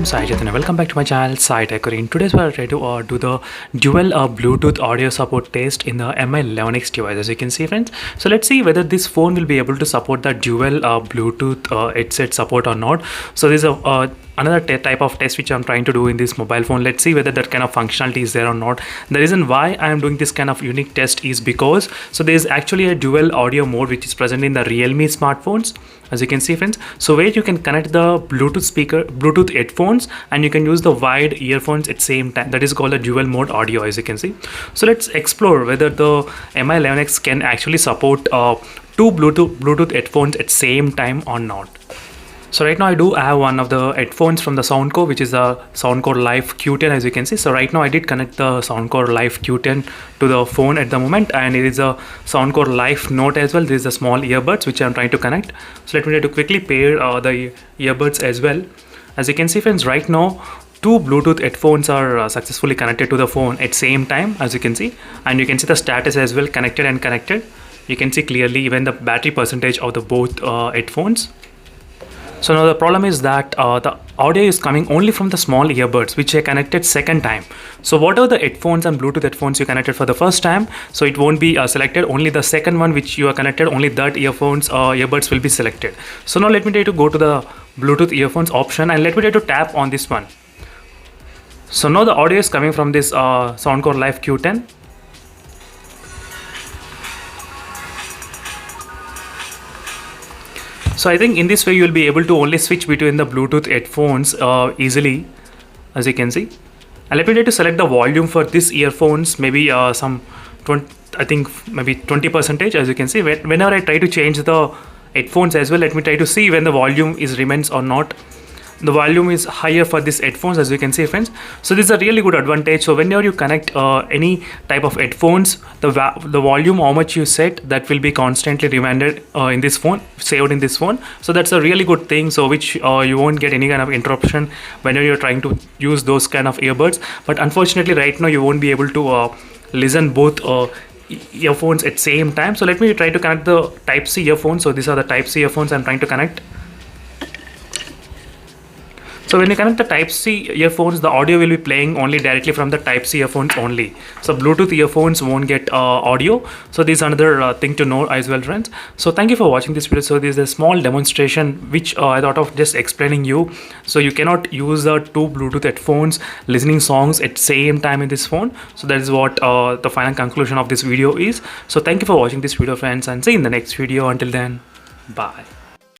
I'm Sai Chaitanya. Welcome back to my channel Sai Tech. In today's video, I'll try to do the dual Bluetooth audio support test in the Mi11X device. As you can see, friends. So let's see whether this phone will be able to support the dual Bluetooth headset support or not. So there's another type of test which I'm trying to do in this mobile phone. Let's see whether that kind of functionality is there or not. The reason why I am doing this kind of unique test is because there's actually a dual audio mode which is present in the Realme smartphones, as you can see, friends. So where you can connect the Bluetooth headphones, and you can use the wired earphones at same time. That is called a dual mode audio, as you can see. So let's explore whether the Mi11X can actually support two Bluetooth headphones at same time or not. So right now I do have one of the headphones from the Soundcore, which is the Soundcore Live Q10, as you can see. So right now I did connect the Soundcore Live Q10 to the phone at the moment, and it is a Soundcore Live Note as well. There is a small earbuds which I'm trying to connect. So let me try to quickly pair the earbuds as well. As you can see, friends, right now two Bluetooth headphones are successfully connected to the phone at same time, as you can see, and you can see the status as well, connected and connected. You can see clearly even the battery percentage of the both headphones. So now the problem is that the audio is coming only from the small earbuds which I connected second time. So whatever the headphones and Bluetooth headphones you connected for the first time, so it won't be selected. Only the second one which you are connected, only that earbuds will be selected. So now let me try to go to the Bluetooth earphones option, and let me try to tap on this one. So now the audio is coming from this Soundcore Live Q10. So I think in this way you will be able to only switch between the Bluetooth headphones easily, as you can see. And let me try to select the volume for this earphones, maybe some 20, I think maybe 20%, as you can see. Whenever I try to change the headphones as well, let me try to see when the volume remains or not. The volume is higher for these headphones, as you can see, friends. So this is a really good advantage. So whenever you connect any type of headphones, the volume how much you set, that will be constantly reminded in this phone, saved in this phone. So that's a really good thing, so which you won't get any kind of interruption whenever you're trying to use those kind of earbuds. But unfortunately right now you won't be able to listen both earphones at same time. So let me try to connect the Type-C earphones. So these are the Type-C earphones I'm trying to connect. So when you connect the Type-C earphones, the audio will be playing only directly from the Type-C earphones only. So Bluetooth earphones won't get audio. So this is another thing to know as well, friends. So thank you for watching this video. So this is a small demonstration which I thought of just explaining you. So you cannot use the two Bluetooth headphones listening songs at same time in this phone. So that is what the final conclusion of this video is. So thank you for watching this video, friends, and see you in the next video. Until then, bye.